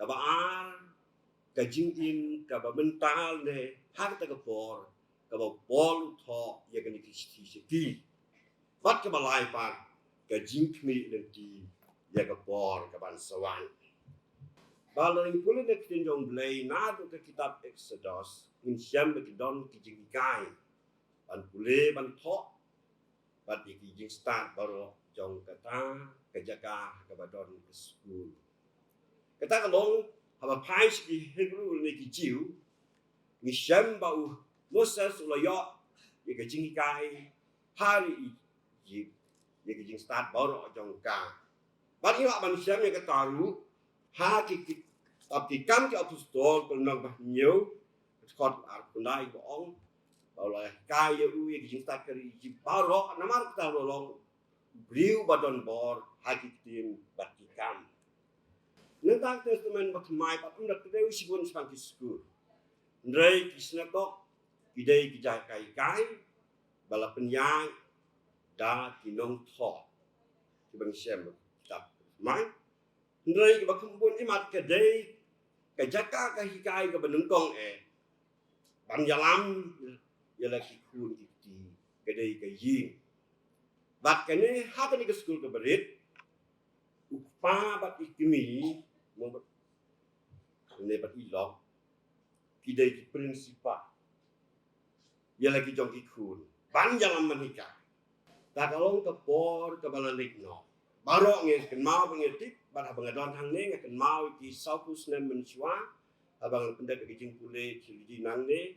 [SPEAKER 7] kabaar kajing in kababental ne harta kapor kabapol tho ya kani kristi seki bat kabalai pat kajing kmi nanti ya kapor kaban sawan Balang pula nak tinjong belai nado ke kitab Exodus in siam ke don kijing ikai ban pule ban thok ban kijing start baru jong kata kejaga ke badon ke school kata kalong haba pais ki Hebrew ni kijiu ni siam bau Moses ulayok ye kijing ikai hari ye kijing start baru jong ka ban iwa ban siam ye kataru ha ki tapi kam ke apostol pelnang bah nhiều skot ar kunai boong balai kaya u ye jing tak kari ji baro namar ta long briu badon bor hakitin batikam nentang testament bat mai pat undak teu sibun spang kisku ndrei kisnakok idei kijai kai bala penyang da kinong tho kibang sem tap mai ndrei ke bakumpun imat ke dei kajaka kahikai ke benengkong ban jalam yala kikun iti kedai kayin bat kene hata ni ke skul ke berit upa bat ikimi mo ne bat ilok kidai ki prinsipa yala ki jong kikun ban jalam menikah tak kalong ke por ke balalik no Barok nge ken mau pengetik bar abang adon hang ne nge ken mau ki saupus nem mensua abang pendet ke jing kule ciliji nang ne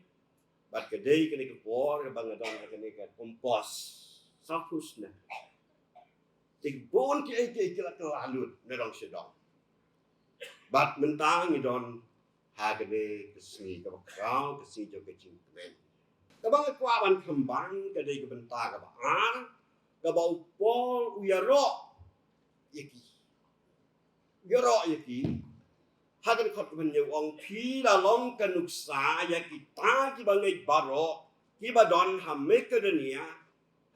[SPEAKER 7] bat kedai kene ke por abang adon kene ke kompos saupus ne tik bon ki ai ki la lalut ne dong sedong bat mentang idon ha kene kesni ke kau kesni jo ke jing kmen kabang kwa ban kembang kedai ke bentar ka ba ka bau pol uyaro yaki gero yaki hagan khot men yo ong phi la long kanuksa yaki ta ki bangai baro ki badon hamme ke dunia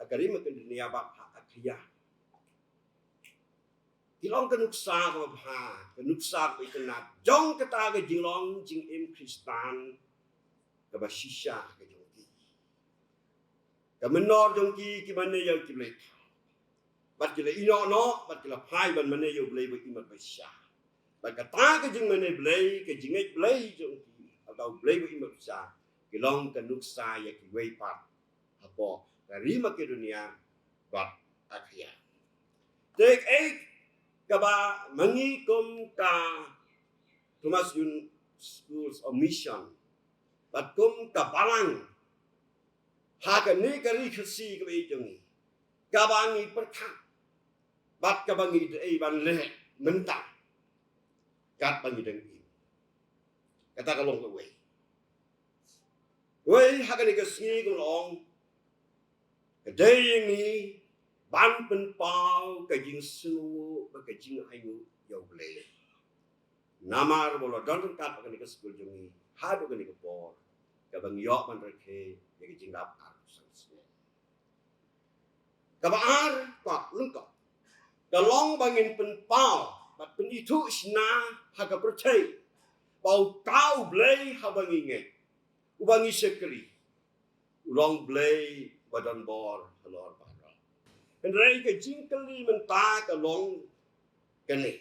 [SPEAKER 7] agari me ke dunia ba akhia ki long kanuksa ko ba kanuksa ko ikanat jong kata ke jinglong jing im Kristan ke ba shisha ke jongki ke menor jongki ki mane yo ki blek bat kila ino no bat kila pai ban mane yo blai ba imat ba sha bat kata ke jing mane blai ke jingai blai jong atau blai ba imat sha kilong kanuksa ya ki wei pat apo dari Makedonia bat akhia tek kaba mangikom ka Thomas Yun Schools of Mission bat kum ka balang ha ka ni ka ri khasi ka be jong ka bangi perkha bat ka bangi de ban le mentang kat bangi deng kata ka long ka we ha ka ni ka si ka long ka dei ni ban pen pau ka jing su ba ka jing ayu yo le namar bolo don kat ka ni ka school jong ha do ka ni ka por ka bang yo man ra ke ya ka jing dap ar sang ka ba ar pa lung ka ka long bangin pen pau bat pen itu sna ha ka percay bau tau blay ha bangi nge ubangi sekri long blay badan bor halor para en rei ka jing kali menta ka long ka ni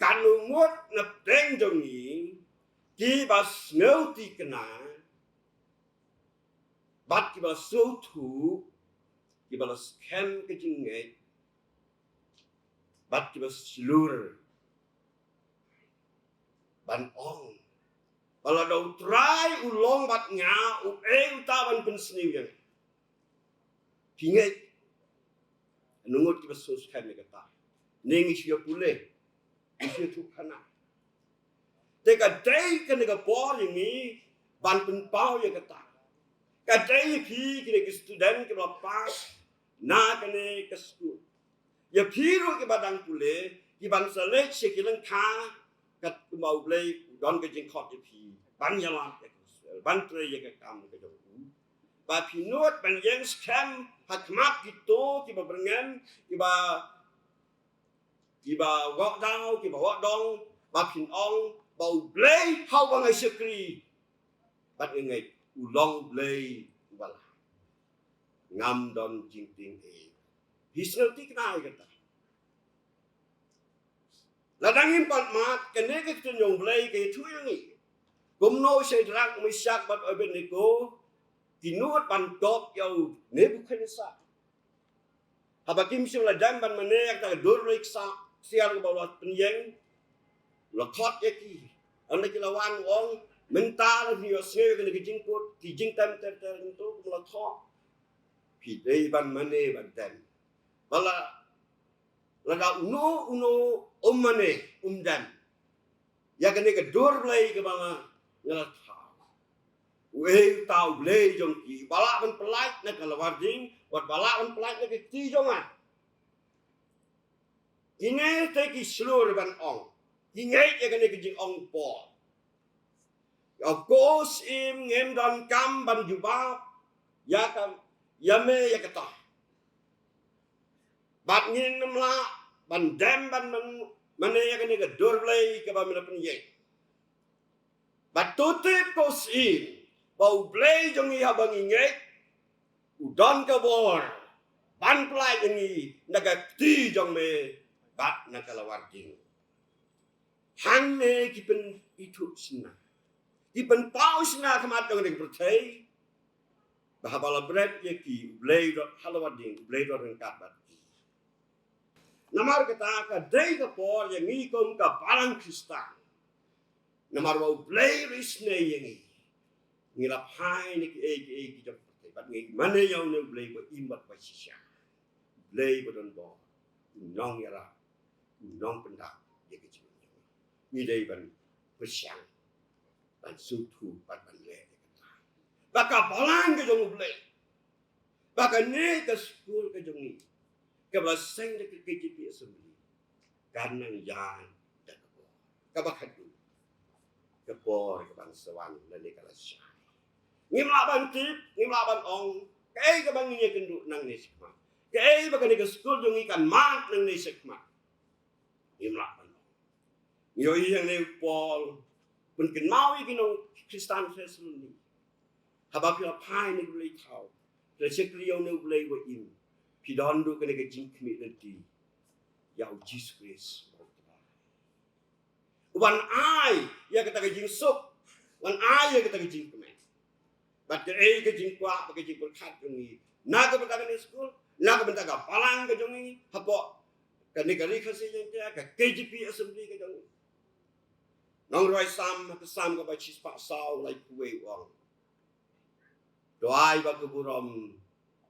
[SPEAKER 7] kanu ngot na teng jong ni ki ba sneu ti kana bat ki ba so tu ki ba scam ka jing nge bat ki ba slur ban ong bala dau try ulong bat nga u ta ban pen sniu yang pingai nungut ki ba so scam ni kata ning isi pule isi tu kana te ka dei ka ni ka por ni ban pen pau ya kata ka dei ki ki ni student ki ba pas na ka ni ka school ya piru ki badang pule ki ban selek sekilan ka kat mau play don ke jing khot pi ban ya lam ke ban tre ye ke kam ke jong ba pi not ban yang scam hat mak ki to ki ba brengen ki ba walk down ki ba walk dong ba pin ong bau play how ba ngai sekri bat ngai u long play wala ngam don jing ting e hisnel tik na ke ta ladangin pat mat kene ke tunyong blay ke thuyangi kumno se drak misak bat obeniko kinut pan top yau nebukadnezar habakim sim ladang ban mane ta dorek sa siar bawat penyeng lakhot yaki anda kilawan wong mental ni ose ke jingkut ki jingtam ter itu lakhot pi dei ban mane ban dan bala lada uno umane umdan ya kene ke dor blai ke banga ngala we tau blai jong ki bala ban pelait na kala warding wat bala ban pelait na ke ti jongan ine te ki slur ban ong ine ya kene ke jing ong po of course im ngem don kam ban jubab ya kam yame ya kata bat ngin namla ban dam ban mane ya kene ke dor blai ke ba mena penye bat tutip kos in bau blai jong ya bang inge udon ka bor ban plai ni naga ti jong me bat nakala warting hang ne ki pen itu sina ki pen pau sina kamat jong ne percay bahabala bread ye ki blai halawarding blai ro kat bat namar kata ka dei ka por yang ni kom ka palang Kristan namar bau blai risne yang ni la pai ni ki jom bat ngi mane yau ne blai ko imbat ba sisya blai ba don bo nong ya la nong pendak ye ki jom ni dei ban persiang ban sutu bat ban le ba ka palang ke jom blai ba ka ne ka school ke jom ni kabla seng de KJP assembly kanang yan dan kabakhat kapor ke bangsawan lele kala sya ngimla ban tip ngimla ban ong kai ka bang ni kendu nang ni sikma kai ba ka ni ka school jong ikan mat nang ni sikma ngimla ban yo yang ne pol pun ken mau i kinong Kristan festival ni habap ya pai ni bulai thau le sekri yo ne bulai wa im Pidondu kena ke jing community yau Jesus Christ. Wan ai ya kata ke jing sok, wan ai ya kata ke jing kemen. Bat ke ke jing kwa, ke jing perkat ni. Na ke benda ke school, na ke benda ke palang ke jongi, hapo kan negara kasih yang dia ke KGP assembly ke jang nong roi sam ke sam ke bacis pak sau lai kuwe wang doai ba ke buram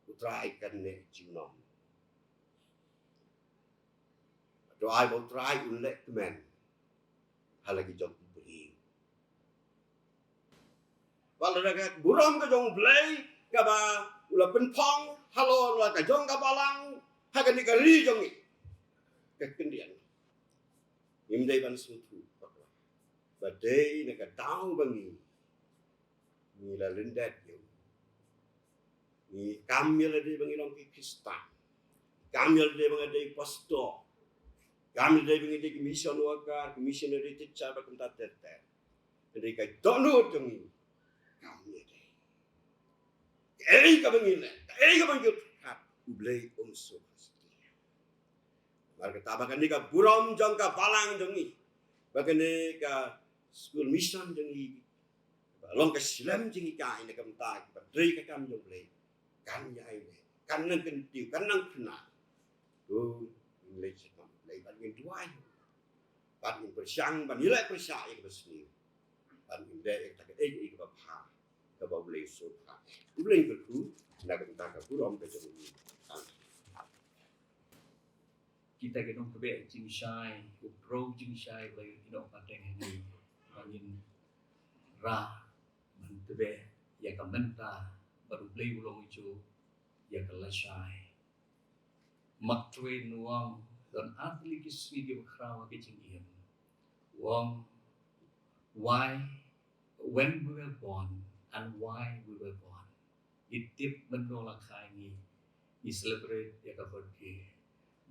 [SPEAKER 7] utrai kan ne jinom doai ba utrai unlek men halagi jong beri walaga buram ke jong blai ka ba ula penpong halo la ka jong ka balang ha ka negara jong ni kekendian imdai ban sutu badai nak tahu bangi ni la lendat yo ni kamil de bangi long Kristan kamil de bangi de pastor kamil de bangi de mission worker missionary teacher ba kunta tete de kai tonu tungi kamil de ka bangi ka bangi hat ublei so marga tabakan ni ka buram jong ka balang jong ni bagane ka school mission jong ni long ka silam jing ka ina kam ta ba dre ka kam jong le kan ya ine kan nang ken tiu kan nang khna tu le cham le ban ngin tuai ban ngin persang ban nilai persa ik besni ban ngin de ta ka ik ba pha ka ba le so pha le ka tu na kam ta ka buram ka jong ni
[SPEAKER 5] kita genong kebe jing shai upro jing shai lai ino pateng ni bangin ra man kebe ya kamenta baru play ulong ijo ya kala shai maktwe nuang dan atli kiswi ge krawa ke jing iem wong why when we were born and why we were born itip menolak khai ni we celebrate ya ka birthday.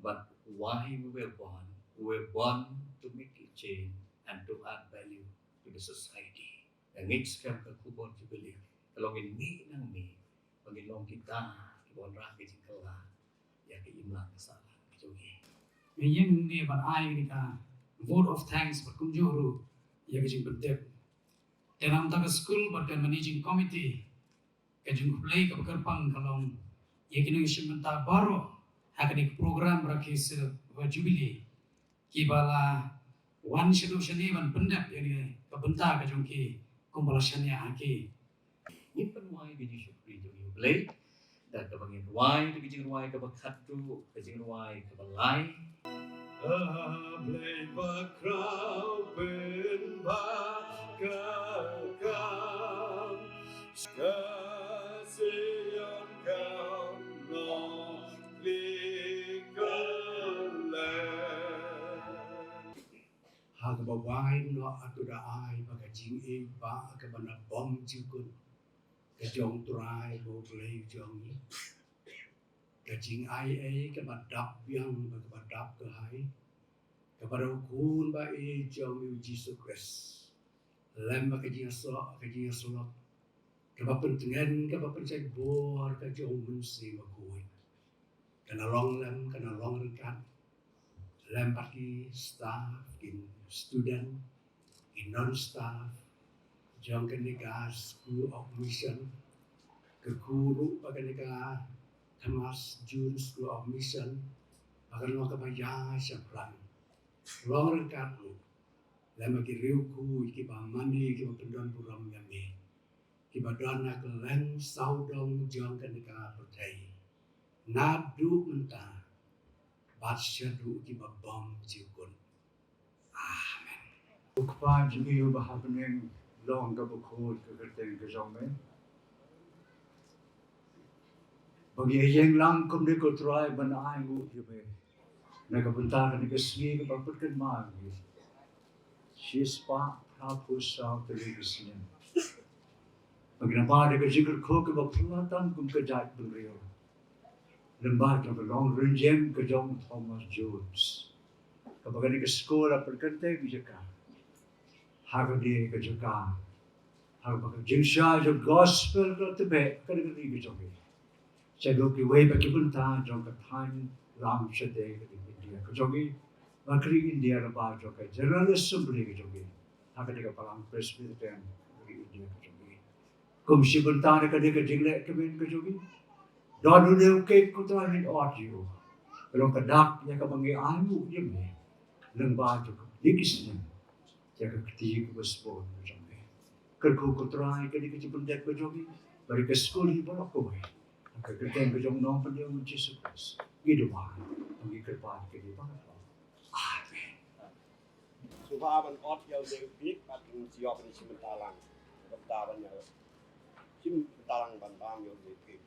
[SPEAKER 5] But why we were born to make a change and to add value to the society. And it's come to kubon to believe. Kalau ini nang ni, bagi long kita kubon rapi jingkala, ya ke imlang kesalahan kejogi.
[SPEAKER 4] Yang ni ban ai ni ka vote of thanks per kumjuru ya ke jing bentep. Dalam tak school ber managing committee ke jing play ke kerpang kalau ya kini sementara baru hakani program rakis jubilee kibala one solution ban pendap yani kebentar ke jongki kompolasiannya haki
[SPEAKER 5] Ini penuai biji syukri jong play dan kebangin ruai tu kijing ruai ke bakat tu kijing ruai ke balai.
[SPEAKER 3] Play bakrau ben bakakam kasihan kau no
[SPEAKER 9] Hak bawai no aku dah ai baga jing e ba ka bana bom jikun ka jong trai bo play jong ni ka jing ai ka ba dap yang ba ka dap ka hai ka ba kun ba e jong yu Jesus Christ lem ba ka jing so ka ba pentengan ka ba pencai bor ka jong mun si ba kuin kana long lem kana long rekat lem bagi staff in student in non-staff jong kenika school of mission ke guru kenika Thomas June School of Mission akan lo kabaya syapran long rekat lu lem bagi riuku iki ba mandi iki ba pendon buram yami iki ba dana ke leng saudong jong kenika pertai nadu mentah Basyadu ki babam jikun. Amen.
[SPEAKER 10] Ukpa jimi uba happening long ka bukhod ka kerteng ka jome. Bagi yang lang kum de ko try ban ai ngu hibe. Na ka bunta ni ka smi ka paput kan ma gi. Shispa prapus sa ka li kisne. Bagi na ba de ka jikul ko ka bapulatan kum ka jat buriyo. Lembar ka long renjem ka jong Thomas Jones. Kapag ni ka sekolah perkante ka hagadi ka jaka. Hagad jingsha jo gospel ka tebe ka ni ka jogi. Sa lo ki way ba ki punta jong ka time ram shade ka India ka jogi. Bakri India ra ba jo ka general assembly ka jogi. Hagadi ka palang presbyterian ka India ka jogi. Kum si punta ka ni ka jingle ka men ka jogi. Don udah ke kutrahin audio. Kalau kedak ya kabangi ayu dia me. Lembah tu dikisnya. Jaga ketiga berspon macam ni. Kerku kutrai kali kecipun dek berjogi. Bari ke sekolah di bawah kowe. Kerjaan kejong nong pada Yesus Kristus. Hidup bagi kerpan ke di bawah. Amin.
[SPEAKER 11] Suhaban ot yang lebih kat siap ni simentalang. Bentalan ya. Simentalang ban bang yang lebih.